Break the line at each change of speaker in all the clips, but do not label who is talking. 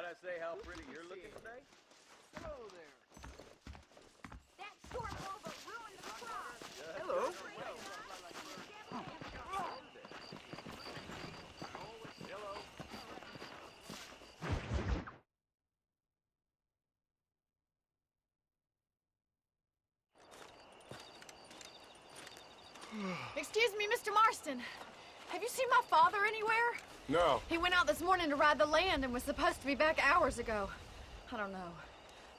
Might I say how pretty you're looking today?
Hello there.
That storm over ruined the crop.
Hello.
Excuse me, Mr. Marston. Have you seen my father anywhere?
No.
He went out this morning to ride the land and was supposed to be back hours ago. I don't know.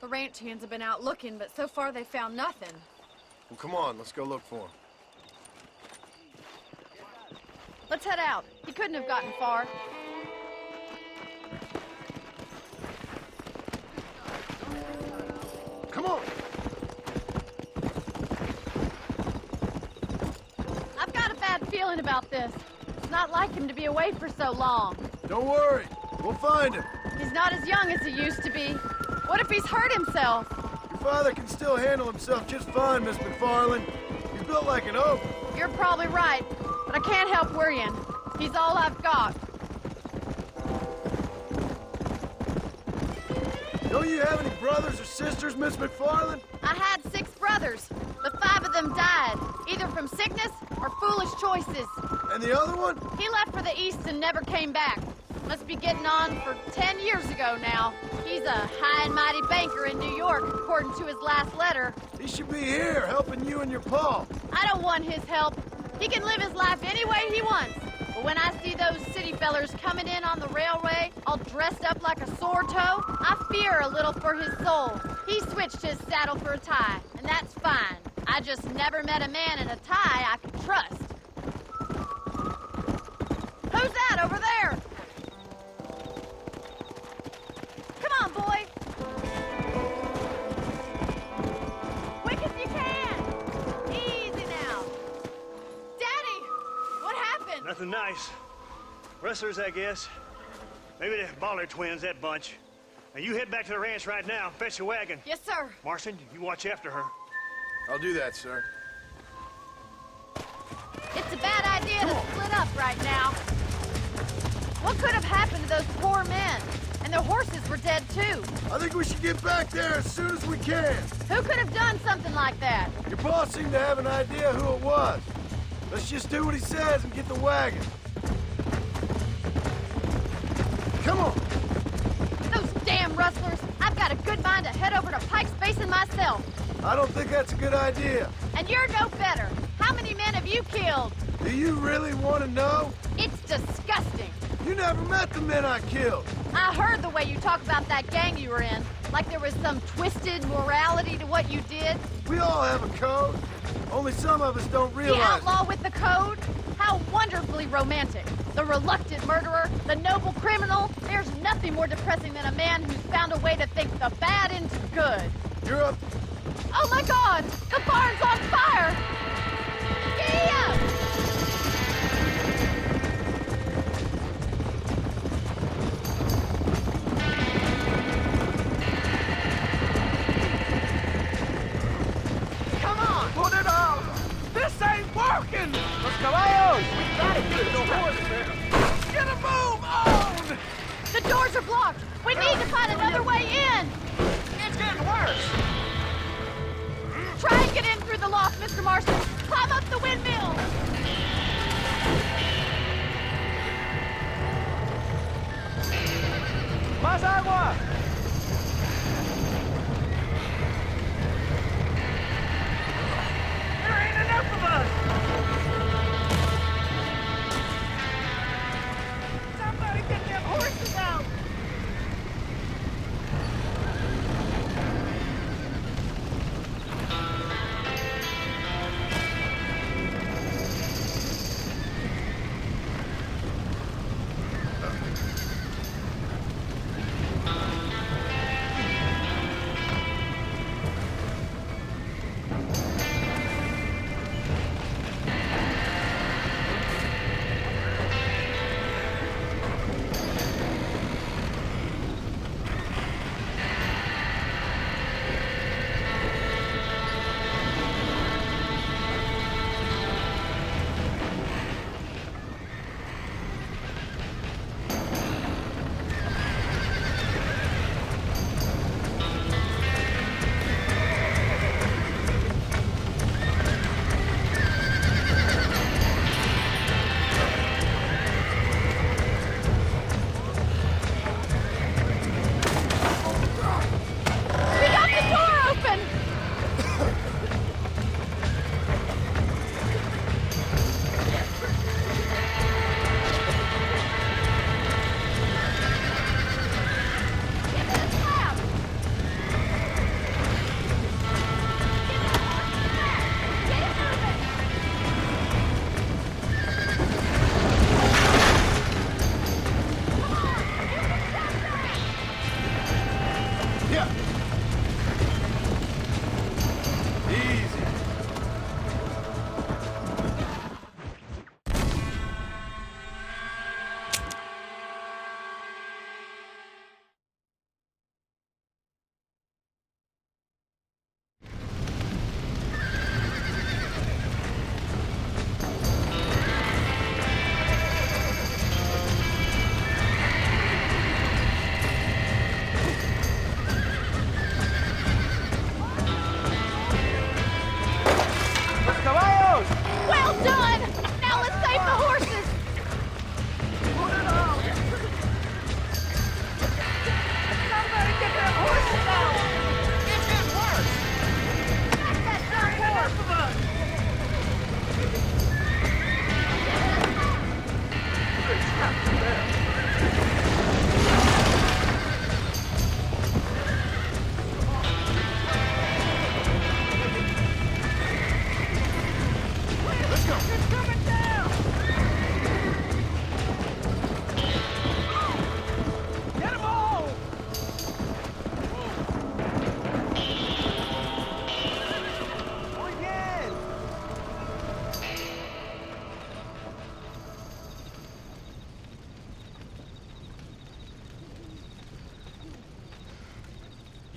The ranch hands have been out looking, but so far they found nothing.
Well, come on, let's go look for him.
Let's head out. He couldn't have gotten far.
Come on!
I've got a bad feeling about this. It's not like him to be away for so long.
Don't worry, we'll find him.
He's not as young as he used to be. What if he's hurt himself?
Your father can still handle himself just fine, Miss McFarland. He's built like an oak.
You're probably right, but I can't help worrying. He's all I've got.
Don't you have any brothers or sisters, Miss McFarland?
I had 6 brothers, but 5 of them died, either from sickness or foolish choices.
And the other one?
He left for the east and never came back. Must be getting on for 10 years ago now. He's a high and mighty banker in New York, according to his last letter.
He should be here, helping you and your pa.
I don't want his help. He can live his life any way he wants. But when I see those city fellers coming in on the railway, all dressed up like a sword toe, I fear a little for his soul. He switched his saddle for a tie, and that's fine. I just never met a man in a tie I could trust. Who's that over there? Come on, boy. Quick as you can. Easy now. Daddy, what happened?
Nothing nice. Rustlers, I guess. Maybe the Baller twins, that bunch. Now you head back to the ranch right now and fetch a wagon.
Yes, sir.
Marston, you watch after her.
I'll do that, sir.
It's a bad idea to split up right now. What could have happened to those poor men? And their horses were dead, too.
I think we should get back there as soon as we can.
Who could have done something like that?
Your boss seemed to have an idea who it was. Let's just do what he says and get the wagon. Come on.
Those damn rustlers. I've got a good mind to head over to Pike's Basin myself.
I don't think that's a good idea.
And you're no better. How many men have you killed?
Do you really want to know?
It's disgusting.
You never met the men I killed.
I heard the way you talk about that gang you were in. Like there was some twisted morality to what you did.
We all have a code. Only some of us don't realize
The outlaw with the code? How wonderfully romantic. The reluctant murderer, the noble criminal. There's nothing more depressing than a man who's found a way to think the bad into good.
You're up.
Oh my God! The barn's on fire! Giddy up! Come on!
Put it out! This ain't working! Los caballos! We gotta get the horse there! Get a move on!
The doors are blocked! We need to find another way in!
It's getting worse!
Try and get in through the loft, Mr. Marston! Climb up the windmill!
Más agua! There ain't enough of us! Somebody get them horses out!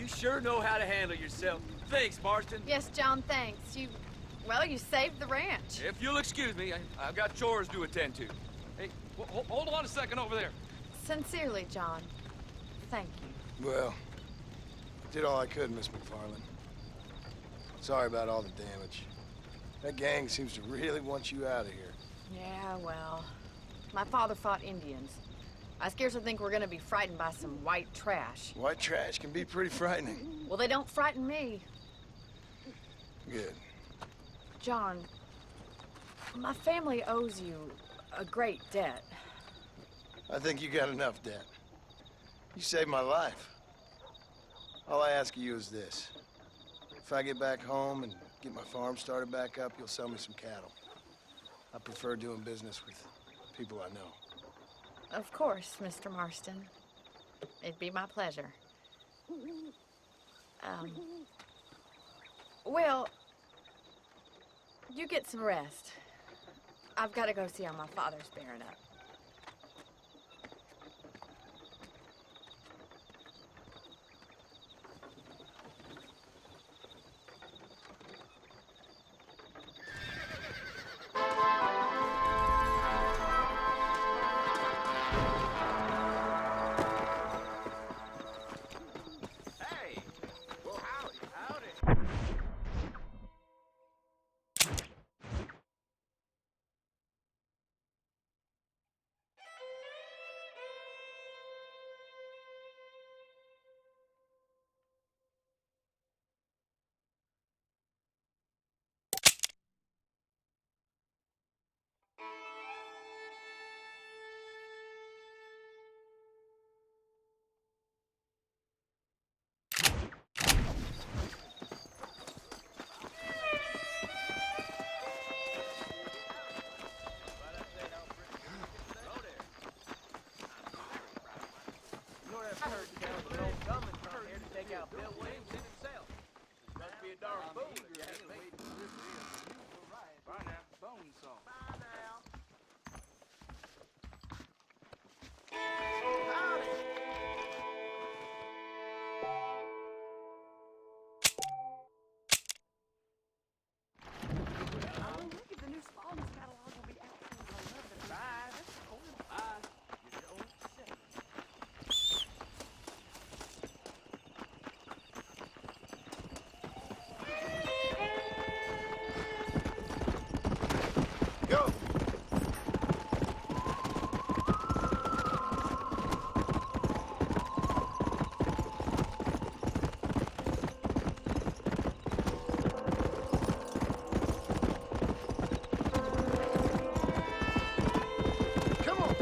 You sure know how to handle yourself. Thanks, Marston.
Yes, John, thanks. Well, you saved the ranch.
If you'll excuse me, I've got chores to attend to. Hey, hold on a second over there.
Sincerely, John. Thank you.
Well, I did all I could, Miss McFarland. Sorry about all the damage. That gang seems to really want you out of here.
Yeah, well, my father fought Indians. I scarcely think we're gonna be frightened by some white trash.
White trash can be pretty frightening.
Well, they don't frighten me.
Good.
John, my family owes you a great debt.
I think you got enough debt. You saved my life. All I ask of you is this. If I get back home and get my farm started back up, you'll sell me some cattle. I prefer doing business with people I know.
Of course, Mr. Marston. It'd be my pleasure. Well, you get some rest. I've got to go see how my father's bearing up.
Go! Come on!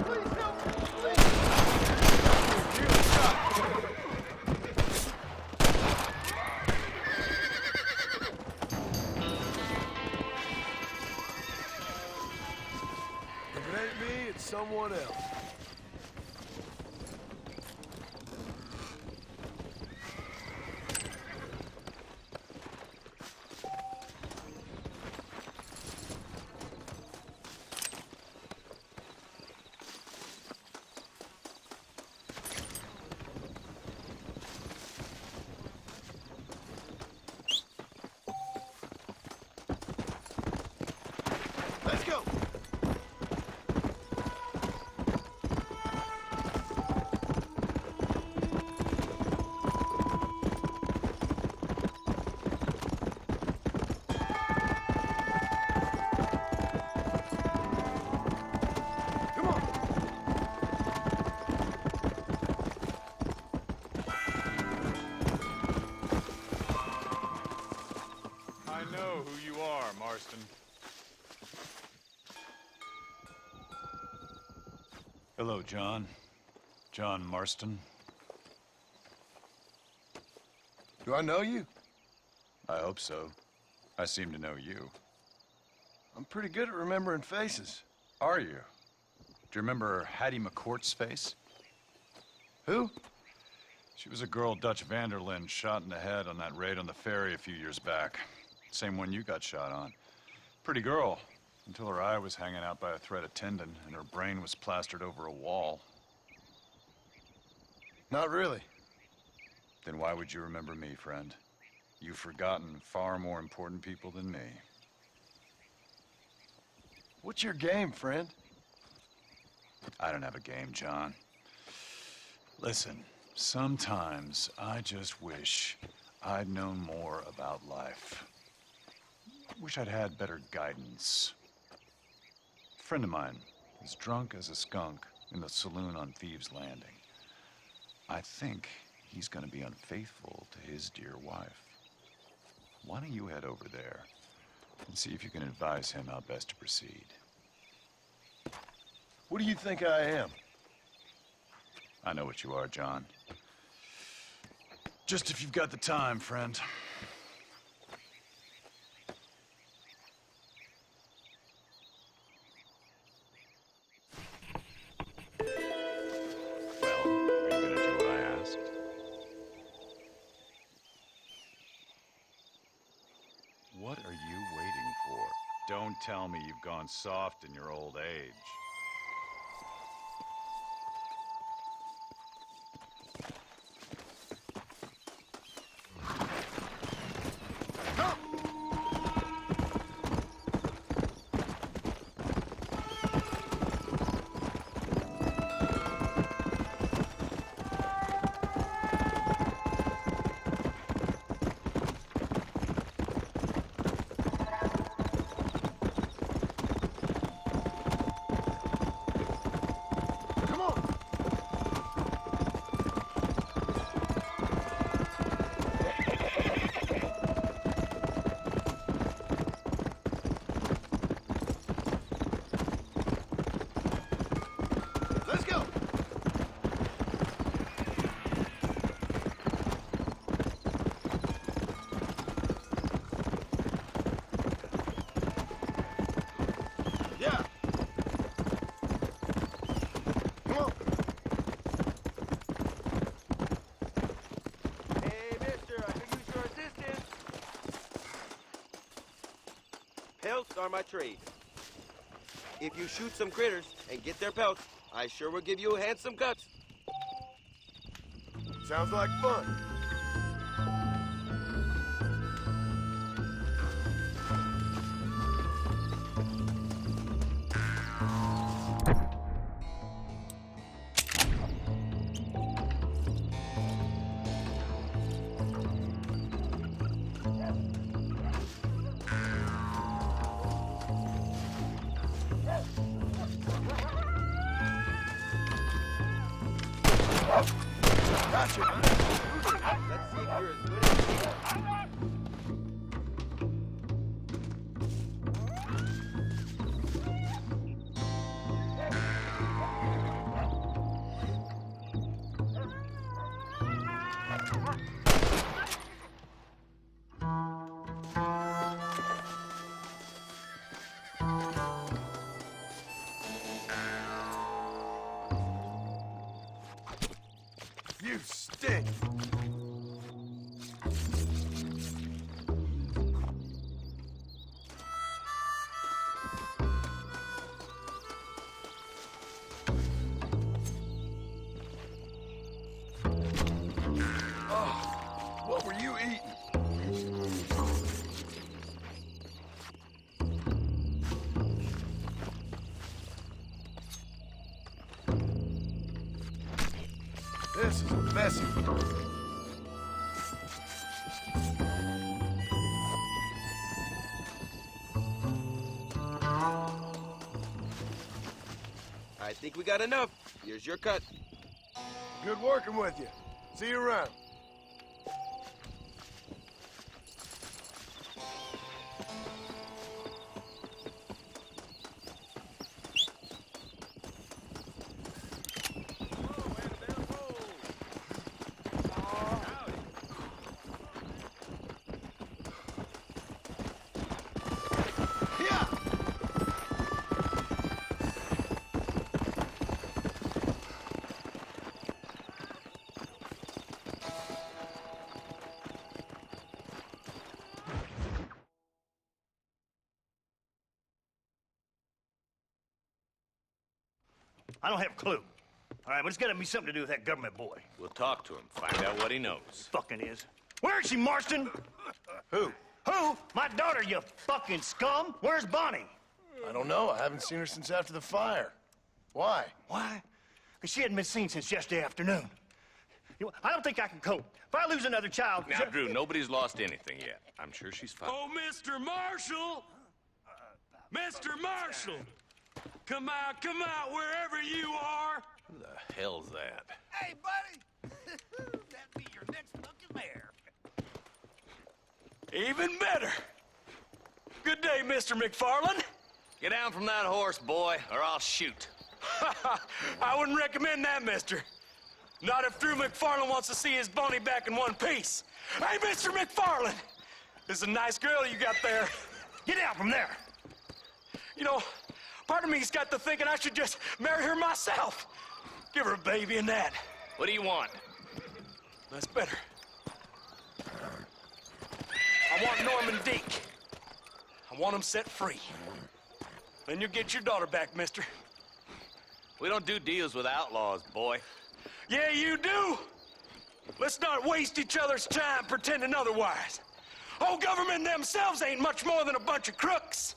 Please help me! Please! If it ain't me, it's someone else. Let's go! Come on!
I know who you are, Marston. Hello, John. John Marston.
Do I know you?
I hope so. I seem to know you.
I'm pretty good at remembering faces.
Are you? Do you remember Hattie McCourt's face?
Who?
She was a girl Dutch Vanderlyn shot in the head on that raid on the ferry a few years back. Same one you got shot on. Pretty girl. Until her eye was hanging out by a thread of tendon and her brain was plastered over a wall.
Not really.
Then why would you remember me, friend? You've forgotten far more important people than me.
What's your game, friend?
I don't have a game, John. Listen, sometimes I just wish I'd known more about life. Wish I'd had better guidance. A friend of mine is drunk as a skunk in the saloon on Thieves' Landing. I think he's gonna be unfaithful to his dear wife. Why don't you head over there and see if you can advise him how best to proceed?
What do you think I am?
I know what you are, John. Just if you've got the time, friend. Well, are you gonna do what I asked? What are you waiting for? Don't tell me you've gone soft in your old age.
Pelts are my trade. If you shoot some critters and get their pelts, I sure will give you handsome cuts.
Sounds like fun. Gotcha.
Let's see if you're as good as me.
You stink. Oh, what were you eating? This is messy.
I think we got enough. Here's your cut.
Good working with you. See you around.
I don't have a clue. All right, but it's got to be something to do with that government boy.
We'll talk to him, find out what he knows.
Fucking is. Where is she, Marston?
Who?
Who? My daughter, you fucking scum. Where's Bonnie?
I don't know. I haven't seen her since after the fire. Why?
Why? Because she hadn't been seen since yesterday afternoon. You know, I don't think I can cope. If I lose another child...
Now, Drew, nobody's lost anything yet. I'm sure she's fine.
Oh, Mr. Marshall! Mr. Marshall! Come out, wherever you are!
Who the hell's that?
Hey, buddy! That'd be your next fucking mayor.
Even better! Good day, Mr. McFarland.
Get down from that horse, boy, or I'll shoot.
I wouldn't recommend that, mister. Not if Drew McFarland wants to see his Boney back in one piece. Hey, Mr. McFarland! This is a nice girl you got there.
Get out from there!
You know, part of me's got to thinking I should just marry her myself. Give her a baby and that.
What do you want?
That's better. I want Norman Deke. I want him set free. Then you'll get your daughter back, mister.
We don't do deals with outlaws, boy.
Yeah, you do. Let's not waste each other's time pretending otherwise. Old government themselves ain't much more than a bunch of crooks.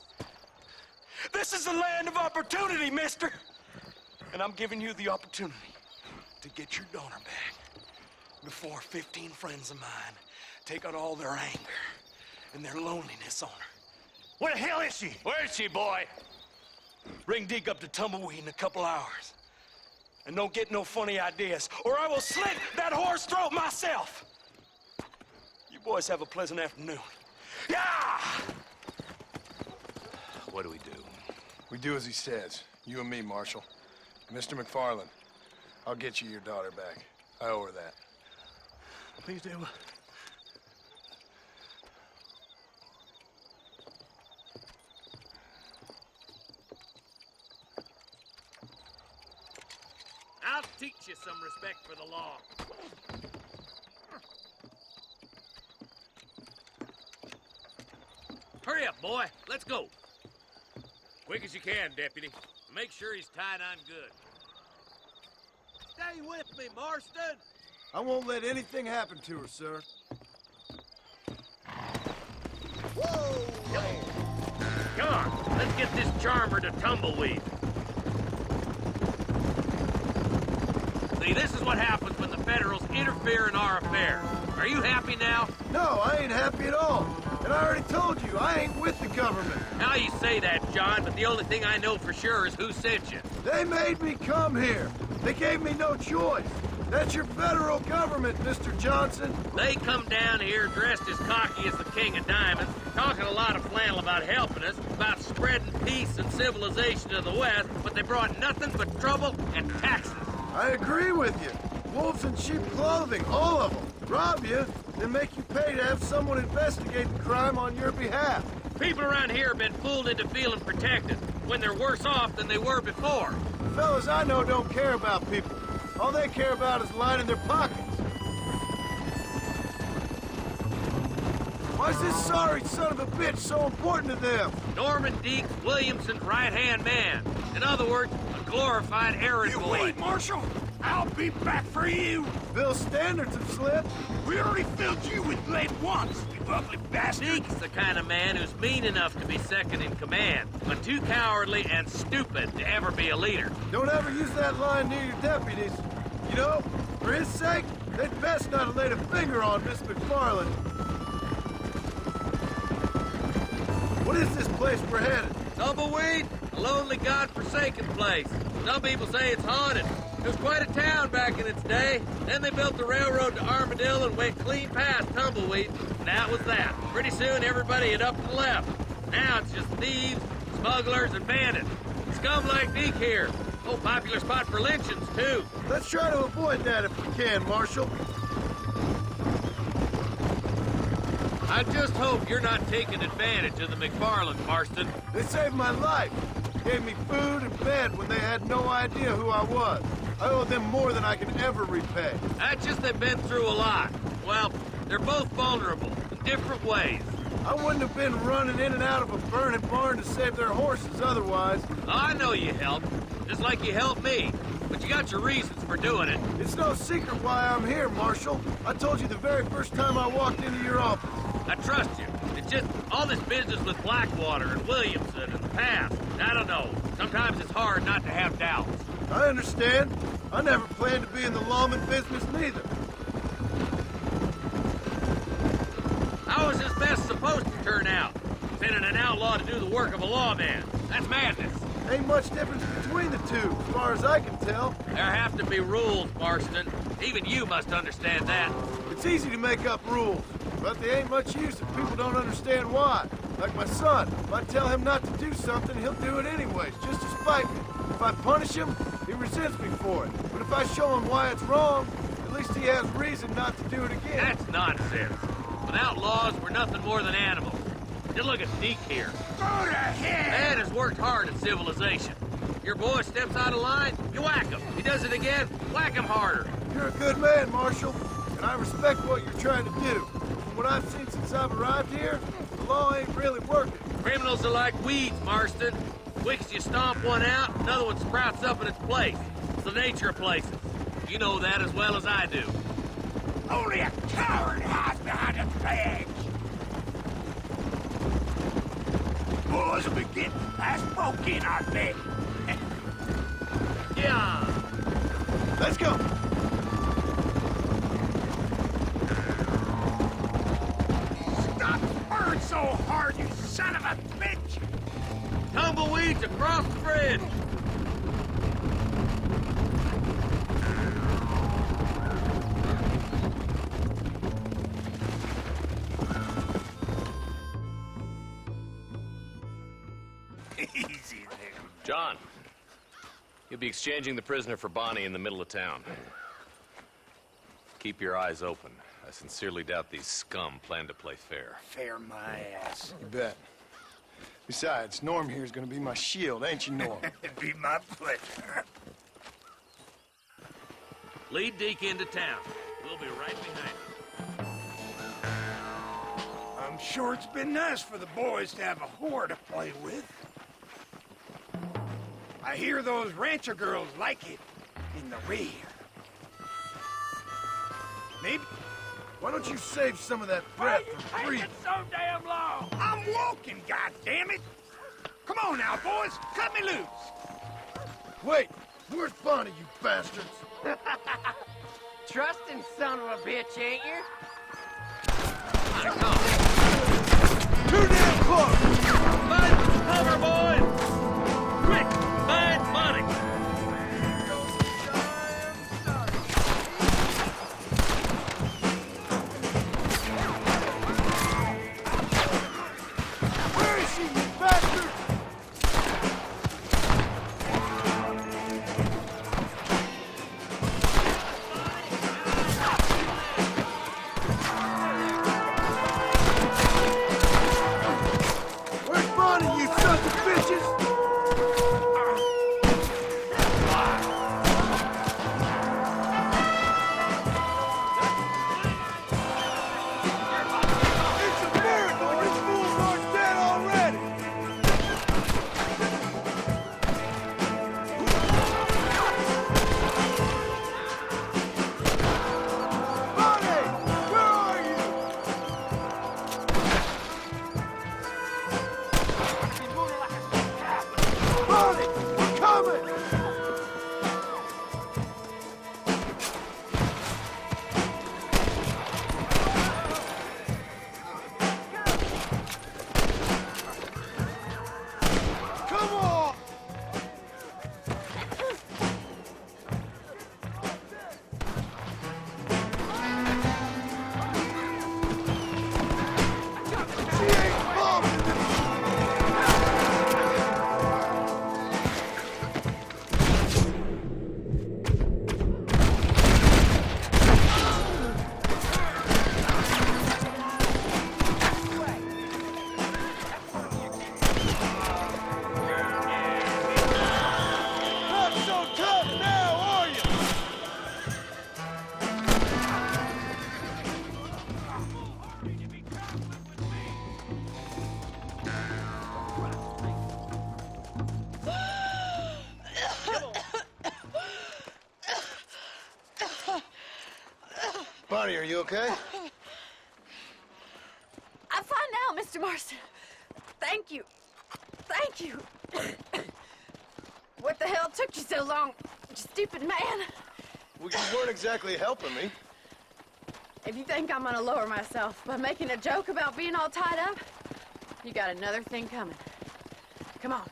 This is the land of opportunity, mister. And I'm giving you the opportunity to get your daughter back before 15 friends of mine take out all their anger and their loneliness on her.
Where the hell is she?
Where is she, boy?
Bring Deke up to Tumbleweed in a couple hours. And don't get no funny ideas, or I will slit that horse throat myself. You boys have a pleasant afternoon. Yeah!
What do we do?
We do as he says. You and me, Marshal. Mr. McFarland, I'll get you your daughter back. I owe her that.
Please do.
I'll teach you some respect for the law. Hurry up, boy. Let's go. Quick as you can, Deputy. Make sure he's tied on good. Stay with me, Marston.
I won't let anything happen to her, sir.
Come on, let's get this charmer to Tumbleweed. See, this is what happens when the Federals interfere in our affairs. Are you happy now?
No, I ain't happy at all. And I already told you, I ain't with the government.
Now you say that, John, but the only thing I know for sure is who sent you.
They made me come here. They gave me no choice. That's your federal government, Mr. Johnson.
They come down here dressed as cocky as the King of Diamonds, talking a lot of flannel about helping us, about spreading peace and civilization to the West, but they brought nothing but trouble and taxes.
I agree with you. Wolves in sheep clothing, all of them. Rob you, then make you pay to have someone investigate the crime on your behalf.
People around here have been fooled into feeling protected when they're worse off than they were before.
The fellas I know don't care about people. All they care about is lining their pockets. Why's this sorry son of a bitch so important to them?
Norman Deke's Williamson's right-hand man. In other words, a glorified errand boy.
Wait, Marshal! I'll be back for you!
Bill's standards have slipped.
We already filled you with lead once, you ugly bastard!
Deke's the kind of man who's mean enough to be second in command, but too cowardly and stupid to ever be a leader.
Don't ever use that line near your deputies. You know, for his sake, they'd best not have laid a finger on Miss McFarland. What is this place we're headed?
Tumbleweed, a lonely, god-forsaken place. Some people say it's haunted. It was quite a town back in its day. Then they built the railroad to Armadillo and went clean past Tumbleweed. And that was that. Pretty soon, everybody had up and left. Now it's just thieves, smugglers, and bandits. Scum like Deke here. Oh, popular spot for lynchings, too.
Let's try to avoid that if we can, Marshal.
I just hope you're not taking advantage of the McFarland, Marston.
They saved my life. Gave me food and bed when they had no idea who I was. I owe them more than I can ever repay.
That's just they've been through a lot. Well, they're both vulnerable in different ways.
I wouldn't have been running in and out of a burning barn to save their horses otherwise.
I know you helped, just like you helped me. But you got your reasons for doing it.
It's no secret why I'm here, Marshal. I told you the very first time I walked into your office.
I trust you. It's just all this business with Blackwater and Williamson and the past. I don't know. Sometimes it's hard not to have doubts.
I understand. I never planned to be in the lawman business neither.
How was this mess supposed to turn out? Sending an outlaw to do the work of a lawman. That's madness.
Ain't much difference between the two, as far as I can tell.
There have to be rules, Marston. Even you must understand that.
It's easy to make up rules, but they ain't much use if people don't understand why. Like my son, if I tell him not to do something, he'll do it anyways, just to spite me. If I punish him, he resents me for it. But if I show him why it's wrong, at least he has reason not to do it again.
That's nonsense. Without laws, we're nothing more than animals. Just look at Deke here.
Go to hell!
Man has worked hard at civilization. Your boy steps out of line, you whack him. He does it again, whack him harder.
You're a good man, Marshal, and I respect what you're trying to do. From what I've seen since I've arrived here, the law ain't really working.
Criminals are like weeds, Marston. Quick you stomp one out, another one sprouts up in its place. It's the nature of places. You know that as well as I do.
Only a coward hides behind a badge. Boys will be getting last poke in our neck.
Yeah.
Let's go.
Stop spurring so hard, you son of a bitch!
Tumbleweeds across the bridge.
Easy there.
John, you'll be exchanging the prisoner for Bonnie in the middle of town. Keep your eyes open. I sincerely doubt these scum plan to play fair.
Fair my ass.
You bet. Besides, Norm here's gonna be my shield, ain't you, Norm?
It'd be my pleasure.
Lead Deke into town. We'll be right behind him.
I'm sure it's been nice for the boys to have a whore to play with. I hear those rancher girls like it in the rear. Maybe.
Why don't you save some of that breath for breathing?
So damn long. I'm walking, goddammit. Come on now, boys. Cut me loose.
Wait, where's Bonnie, you bastards?
Trusting son of a bitch, ain't you?
Too damn close!
Find cover, boys! Quick, find Bonnie!
Where is she, you bastard? Where's Bonnie, you sons of bitches? Bonnie, are you okay?
I'm fine now, Mr. Marston. Thank you. Thank you. What the hell took you so long, you stupid man?
Well, you weren't exactly helping me.
If you think I'm gonna lower myself by making a joke about being all tied up, you got another thing coming. Come on.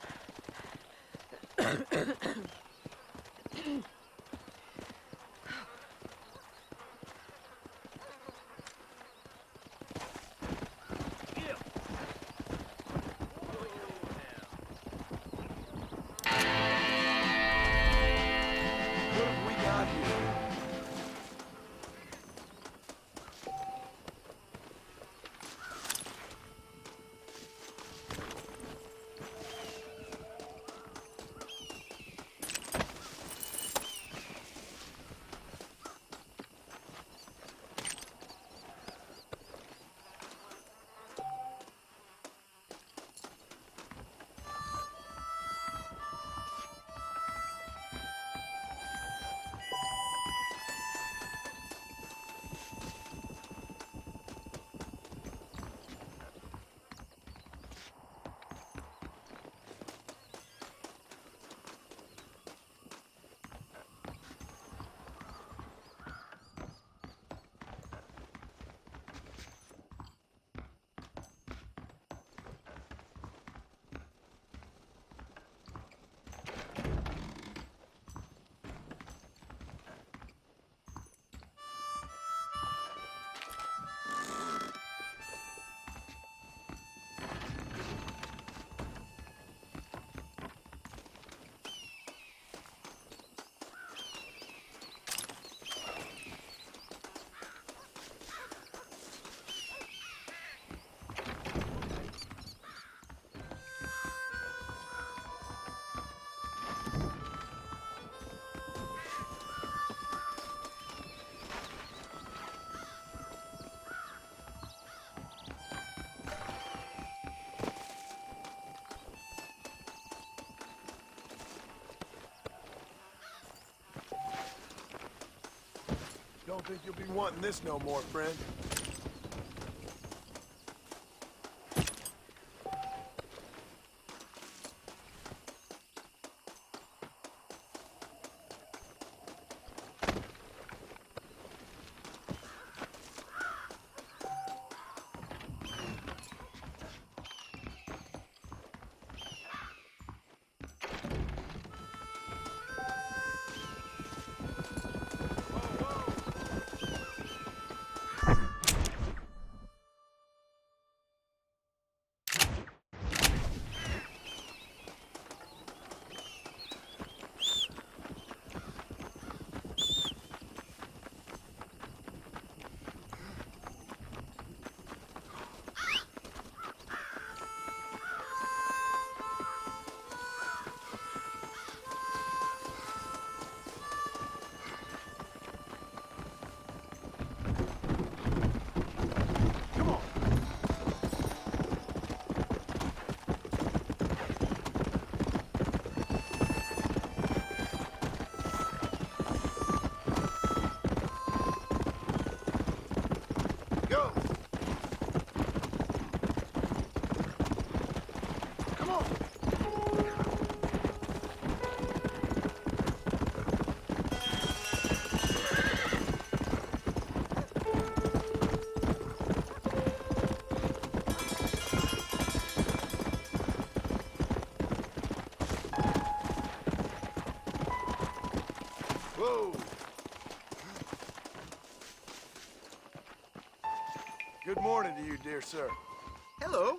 Don't think you'll be wanting this no more, friend.
Whoa!
Good morning to you, dear sir.
Hello.